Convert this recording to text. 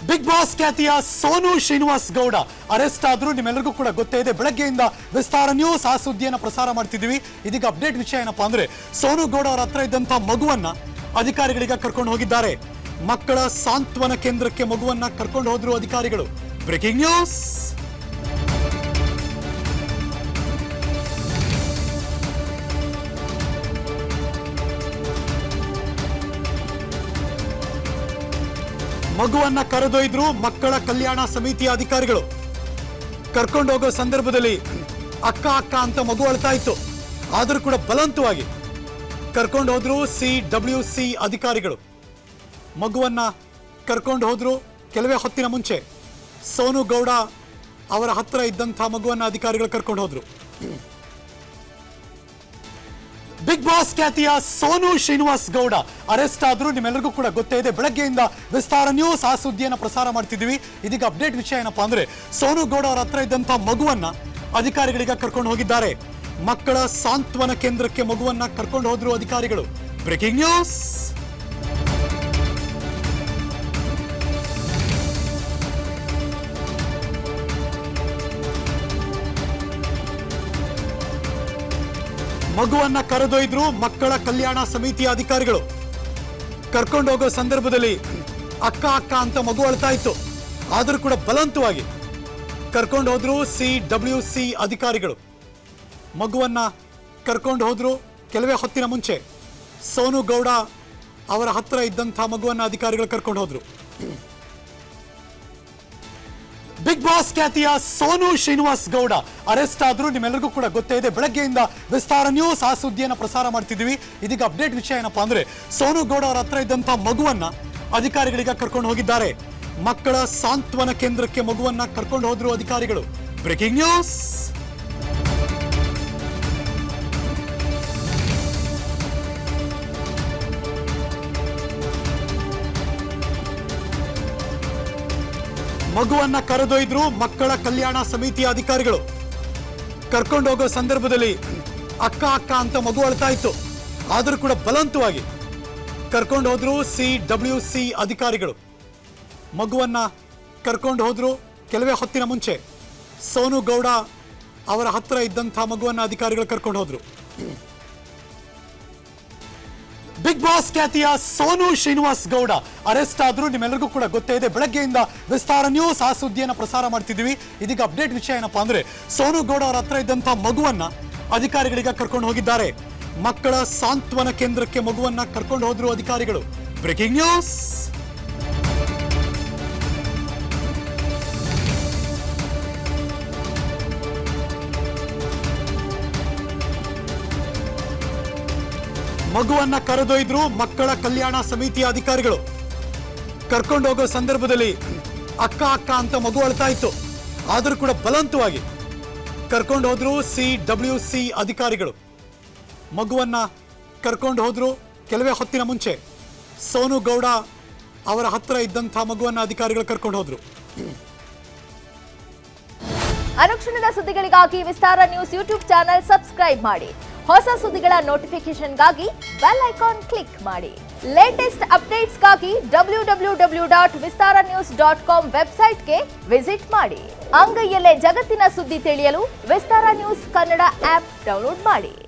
Big boss ಖ್ಯಾತಿಯ Sonu Srinivas Gowda arrest ಆದ್ರು. ನಿಮ್ಮೆಲ್ಲರಿಗೂ ಕೂಡ ಗೊತ್ತೇ ಇದೆ, ಬೆಳಗ್ಗೆಯಿಂದ ವಿಸ್ತಾರ ನ್ಯೂಸ್ ಆ ಸುದ್ದಿಯನ್ನು ಪ್ರಸಾರ ಮಾಡ್ತಿದ್ದೀವಿ. ಇದೀಗ ಅಪ್ಡೇಟ್ ವಿಷಯ ಏನಪ್ಪಾ ಅಂದ್ರೆ, ಸೋನು ಗೌಡ ಅವರ ಹತ್ರ ಇದ್ದಂತ ಮಗುವನ್ನ ಅಧಿಕಾರಿಗಳಿಗೆ ಕರ್ಕೊಂಡು ಹೋಗಿದ್ದಾರೆ. ಮಕ್ಕಳ ಸಾಂತ್ವನ ಕೇಂದ್ರಕ್ಕೆ ಮಗುವನ್ನ ಕರ್ಕೊಂಡು ಹೋದ್ರು ಅಧಿಕಾರಿಗಳು. Breaking news. ಮಗುವನ್ನ ಕರೆದೊಯ್ದ್ರು ಮಕ್ಕಳ ಕಲ್ಯಾಣ ಸಮಿತಿಯ ಅಧಿಕಾರಿಗಳು. ಕರ್ಕೊಂಡು ಹೋಗೋ ಸಂದರ್ಭದಲ್ಲಿ ಅಕ್ಕ ಅಕ್ಕ ಅಂತ ಮಗು ಅಳ್ತಾ ಇತ್ತು. ಆದರೂ ಕೂಡ ಬಲವಂತವಾಗಿ ಕರ್ಕೊಂಡು ಹೋದ್ರು CWC ಅಧಿಕಾರಿಗಳು. ಮಗುವನ್ನ ಕರ್ಕೊಂಡು ಹೋದ್ರು. ಕೆಲವೇ ಹೊತ್ತಿನ ಮುಂಚೆ ಸೋನು ಗೌಡ ಅವರ ಹತ್ರ ಇದ್ದಂಥ ಮಗುವನ್ನ ಅಧಿಕಾರಿಗಳು ಕರ್ಕೊಂಡು ಹೋದ್ರು. ಬಿಗ್ ಬಾಸ್ ಖ್ಯಾತಿಯ ಸೋನು ಶ್ರೀನಿವಾಸ್ ಗೌಡ ಅರೆಸ್ಟ್ ಆದ್ರು. ನಿಮ್ಮೆಲ್ಲರಿಗೂ ಕೂಡ ಗೊತ್ತೇ ಇದೆ, ಬೆಳಗ್ಗೆಯಿಂದ ವಿಸ್ತಾರ ನ್ಯೂಸ್ ಆ ಸುದ್ದಿಯನ್ನು ಪ್ರಸಾರ ಮಾಡ್ತಿದ್ದೀವಿ. ಇದೀಗ ಅಪ್ಡೇಟ್ ವಿಷಯ ಏನಪ್ಪಾ ಅಂದ್ರೆ, ಸೋನು ಗೌಡ ಅವರ ಹತ್ರ ಇದ್ದಂತ ಮಗುವನ್ನ ಅಧಿಕಾರಿಗಳಿಗೆ ಕರ್ಕೊಂಡು ಹೋಗಿದ್ದಾರೆ. ಮಕ್ಕಳ ಸಾಂತ್ವನ ಕೇಂದ್ರಕ್ಕೆ ಮಗುವನ್ನ ಕರ್ಕೊಂಡು ಹೋದ್ರು ಅಧಿಕಾರಿಗಳು. Breaking news. ಮಗುವನ್ನ ಕರೆದೊಯ್ದ್ರು ಮಕ್ಕಳ ಕಲ್ಯಾಣ ಸಮಿತಿಯ ಅಧಿಕಾರಿಗಳು. ಕರ್ಕೊಂಡು ಹೋಗೋ ಸಂದರ್ಭದಲ್ಲಿ ಅಕ್ಕ ಅಕ್ಕ ಅಂತ ಮಗು ಅಳ್ತಾ ಇತ್ತು. ಆದರೂ ಕೂಡ ಬಲವಂತವಾಗಿ ಕರ್ಕೊಂಡು ಹೋದ್ರು CWC ಅಧಿಕಾರಿಗಳು. ಮಗುವನ್ನ ಕರ್ಕೊಂಡು ಹೋದ್ರು. ಕೆಲವೇ ಹೊತ್ತಿನ ಮುಂಚೆ ಸೋನು ಗೌಡ ಅವರ ಹತ್ರ ಇದ್ದಂಥ ಮಗುವನ್ನ ಅಧಿಕಾರಿಗಳು ಕರ್ಕೊಂಡು ಹೋದ್ರು. ಬಿಗ್ ಬಾಸ್ ಖ್ಯಾತಿಯ ಸೋನು ಶ್ರೀನಿವಾಸ್ ಗೌಡ ಅರೆಸ್ಟ್ ಆದ್ರು. ನಿಮ್ಮೆಲ್ಲರಿಗೂ ಕೂಡ ಗೊತ್ತೇ ಇದೆ, ಬೆಳಗ್ಗೆಯಿಂದ ವಿಸ್ತಾರ ನ್ಯೂಸ್ ಆ ಸುದ್ದಿಯನ್ನು ಪ್ರಸಾರ ಮಾಡ್ತಿದ್ದೀವಿ. ಇದೀಗ ಅಪ್ಡೇಟ್ ವಿಷಯ ಏನಪ್ಪಾ ಅಂದ್ರೆ, ಸೋನು ಗೌಡ ಅವರ ಹತ್ರ ಇದ್ದಂಥ ಮಗುವನ್ನ ಅಧಿಕಾರಿಗಳಿಗೆ ಕರ್ಕೊಂಡು ಹೋಗಿದ್ದಾರೆ. ಮಕ್ಕಳ ಸಾಂತ್ವನ ಕೇಂದ್ರಕ್ಕೆ ಮಗುವನ್ನ ಕರ್ಕೊಂಡು ಹೋದ್ರು ಅಧಿಕಾರಿಗಳು. Breaking news. ಮಗುವನ್ನ ಕರೆದೊಯ್ದ್ರು ಮಕ್ಕಳ ಕಲ್ಯಾಣ ಸಮಿತಿಯ ಅಧಿಕಾರಿಗಳು. ಕರ್ಕೊಂಡು ಹೋಗೋ ಸಂದರ್ಭದಲ್ಲಿ ಅಕ್ಕ ಅಕ್ಕ ಅಂತ ಮಗು ಅಳ್ತಾ ಇತ್ತು. ಆದರೂ ಕೂಡ ಬಲವಂತವಾಗಿ ಕರ್ಕೊಂಡು ಹೋದ್ರು CWC ಅಧಿಕಾರಿಗಳು. ಮಗುವನ್ನ ಕರ್ಕೊಂಡು ಹೋದ್ರು. ಕೆಲವೇ ಹೊತ್ತಿನ ಮುಂಚೆ ಸೋನು ಗೌಡ ಅವರ ಹತ್ರ ಇದ್ದಂಥ ಮಗುವನ್ನ ಅಧಿಕಾರಿಗಳು ಕರ್ಕೊಂಡು ಹೋದ್ರು. ಬಿಗ್ ಬಾಸ್ ಖ್ಯಾತಿಯ ಸೋನು ಶ್ರೀನಿವಾಸ್ ಗೌಡ ಅರೆಸ್ಟ್ ಆದ್ರು. ನಿಮ್ಮೆಲ್ಲರಿಗೂ ಕೂಡ ಗೊತ್ತೇ ಇದೆ, ಬೆಳಗ್ಗೆಯಿಂದ ವಿಸ್ತಾರ ನ್ಯೂಸ್ ಆ ಸುದ್ದಿಯನ್ನು ಪ್ರಸಾರ ಮಾಡ್ತಿದ್ದೀವಿ. ಇದೀಗ ಅಪ್ಡೇಟ್ ವಿಷಯ ಏನಪ್ಪಾ ಅಂದ್ರೆ, ಸೋನು ಗೌಡ ಅವರ ಹತ್ರ ಇದ್ದಂಥ ಮಗುವನ್ನ ಅಧಿಕಾರಿಗಳಿಗೆ ಕರ್ಕೊಂಡು ಹೋಗಿದ್ದಾರೆ. ಮಕ್ಕಳ ಸಾಂತ್ವನ ಕೇಂದ್ರಕ್ಕೆ ಮಗುವನ್ನ ಕರ್ಕೊಂಡು ಹೋದ್ರು ಅಧಿಕಾರಿಗಳು. Breaking news. ಮಗುವನ್ನ ಕರೆದೊಯ್ದ್ರು ಮಕ್ಕಳ ಕಲ್ಯಾಣ ಸಮಿತಿಯ ಅಧಿಕಾರಿಗಳು. ಕರ್ಕೊಂಡು ಹೋಗೋ ಸಂದರ್ಭದಲ್ಲಿ ಅಕ್ಕ ಅಕ್ಕ ಅಂತ ಮಗು ಅಳ್ತಾ ಇತ್ತು. ಆದರೂ ಕೂಡ ಬಲವಂತವಾಗಿ ಕರ್ಕೊಂಡು ಹೋದ್ರು CWC ಅಧಿಕಾರಿಗಳು. ಮಗುವನ್ನ ಕರ್ಕೊಂಡು ಹೋದ್ರು. ಕೆಲವೇ ಹೊತ್ತಿನ ಮುಂಚೆ ಸೋನು ಗೌಡ ಅವರ ಹತ್ರ ಇದ್ದಂಥ ಮಗುವನ್ನ ಅಧಿಕಾರಿಗಳು ಕರ್ಕೊಂಡು ಹೋದ್ರು. ಅನುಕ್ಷಣದ ಸುದ್ದಿಗಳಿಗಾಗಿ ವಿಸ್ತಾರ ನ್ಯೂಸ್ ಯೂಟ್ಯೂಬ್ ಚಾನೆಲ್ ಸಬ್ಸ್ಕ್ರೈಬ್ ಮಾಡಿ. ಹೊಸ ಸುದ್ದಿಗಳ ನೋಟಿಫಿಕೇಶನ್ಗಾಗಿ ಬೆಲ್ ಐಕಾನ್ ಕ್ಲಿಕ್ ಮಾಡಿ. ಲೇಟೆಸ್ಟ್ ಅಪ್ಡೇಟ್ಸ್ಗಾಗಿ www.vistaranews.com ವೆಬ್ಸೈಟ್ಗೆ ವಿಸಿಟ್ ಮಾಡಿ. ಅಂಗೈಯಲ್ಲೇ ಜಗತ್ತಿನ ಸುದ್ದಿ ತಿಳಿಯಲು ವಿಸ್ತಾರ ನ್ಯೂಸ್ ಕನ್ನಡ ಆಪ್ ಡೌನ್ಲೋಡ್ ಮಾಡಿ.